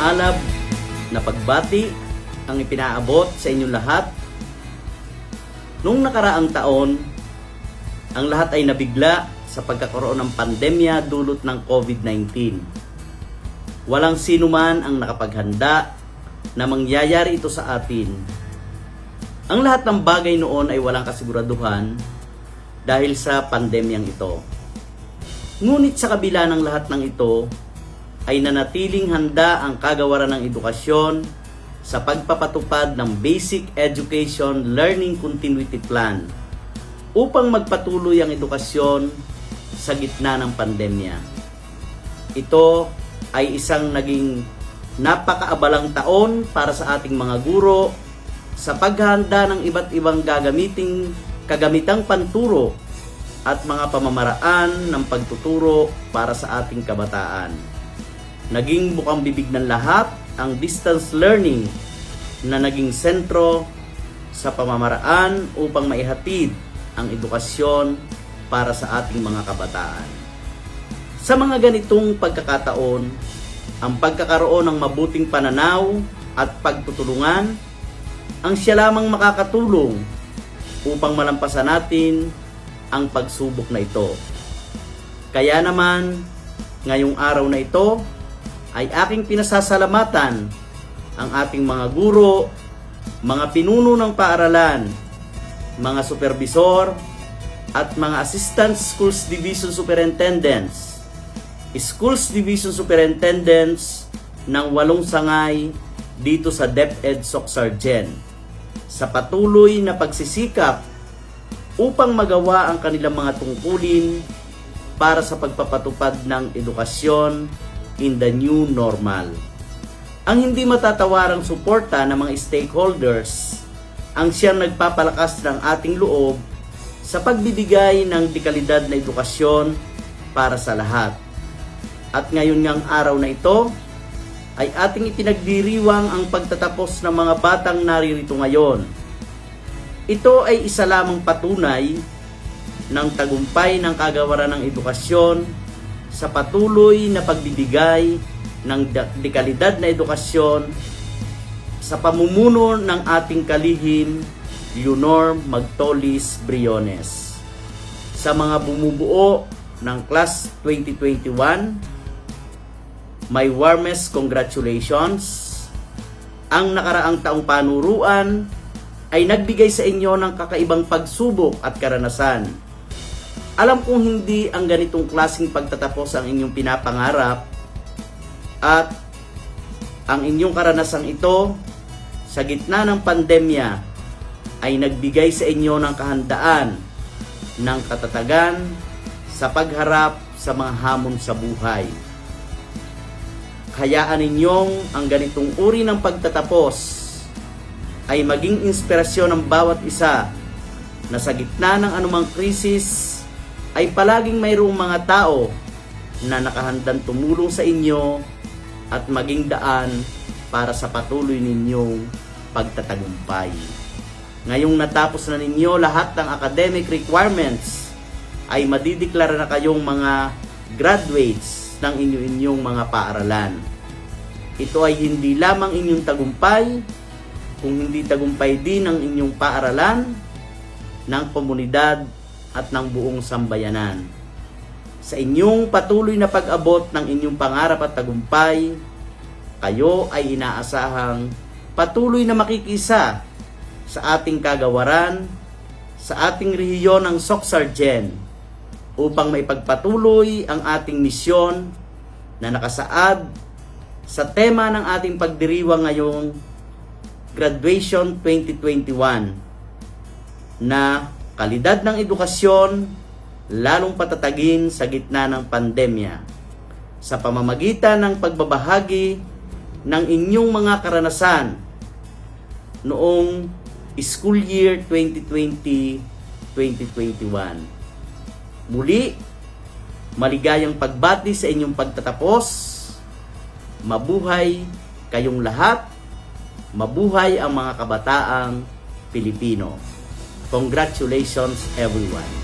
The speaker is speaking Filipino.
maalab na pagbati ang ipinaabot sa inyong lahat. Nung nakaraang taon, ang lahat ay nabigla sa pagkakaroon ng pandemya dulot ng COVID-19. Walang sino man ang nakapaghanda na mangyayari ito sa atin. Ang lahat ng bagay noon ay walang kasiguraduhan dahil sa pandemyang ito. Ngunit sa kabila ng lahat ng ito, ay nanatiling handa ang kagawaran ng edukasyon sa pagpapatupad ng Basic Education Learning Continuity Plan upang magpatuloy ang edukasyon sa gitna ng pandemya. Ito ay isang naging napakaabalang taon para sa ating mga guro sa paghahanda ng iba't ibang kagamitang panturo at mga pamamaraan ng pagtuturo para sa ating kabataan. Naging bukang bibig ng lahat ang distance learning na naging sentro sa pamamaraan upang maihatid ang edukasyon para sa ating mga kabataan. Sa mga ganitong pagkakataon, ang pagkakaroon ng mabuting pananaw at pagtutulungan ang siya lamang makakatulong upang malampasan natin ang pagsubok na ito. Kaya naman, ngayong araw na ito, ay aking pinasasalamatan ang ating mga guro, mga pinuno ng paaralan, mga supervisor, at mga Assistant Schools Division Superintendents, Schools Division Superintendents ng 8 sangay dito sa DepEd Soc-Sargen sa patuloy na pagsisikap upang magawa ang kanilang mga tungkulin para sa pagpapatupad ng edukasyon in the new normal. Ang hindi matatawarang suporta ng mga stakeholders ang siyang nagpapalakas ng ating loob sa pagbibigay ng dekalidad na edukasyon para sa lahat. At ngayon ngang araw na ito ay ating ipinagdiriwang ang pagtatapos ng mga batang naririto ngayon. Ito ay isa lamang patunay ng tagumpay ng kagawaran ng edukasyon sa patuloy na pagbibigay ng dekalidad na edukasyon sa pamumuno ng ating kalihim Leonor Magtolis Briones. Sa mga bumubuo ng Class 2021, my warmest congratulations. Ang nakaraang taong panuruan ay nagbigay sa inyo ng kakaibang pagsubok at karanasan. Alam kong hindi ang ganitong klaseng pagtatapos ang inyong pinapangarap at ang inyong karanasang ito sa gitna ng pandemya ay nagbigay sa inyo ng kahandaan ng katatagan sa pagharap sa mga hamon sa buhay. Hayaan ninyong ang ganitong uri ng pagtatapos ay maging inspirasyon ng bawat isa na sa gitna ng anumang krisis ay palaging mayroong mga tao na nakahandang tumulong sa inyo at maging daan para sa patuloy ninyong pagtatagumpay. Ngayong natapos na ninyo lahat ng academic requirements, ay madideklara na kayong mga graduates ng inyong mga paaralan. Ito ay hindi lamang inyong tagumpay, kung hindi tagumpay din ng inyong paaralan, ng komunidad at ng buong sambayanan. Sa inyong patuloy na pag-abot ng inyong pangarap at tagumpay, kayo ay inaasahang patuloy na makikisa sa ating kagawaran, sa ating rehiyon ng Soc-Sargen upang maipagpatuloy ang ating misyon na nakasaad sa tema ng ating pagdiriwang ngayong Graduation 2021 na kalidad ng edukasyon lalong patatagin sa gitna ng pandemya sa pamamagitan ng pagbabahagi ng inyong mga karanasan noong school year 2020-2021. Muli, maligayang pagbati sa inyong pagtatapos. Mabuhay kayong lahat. Mabuhay ang mga kabataang Pilipino. Congratulations everyone.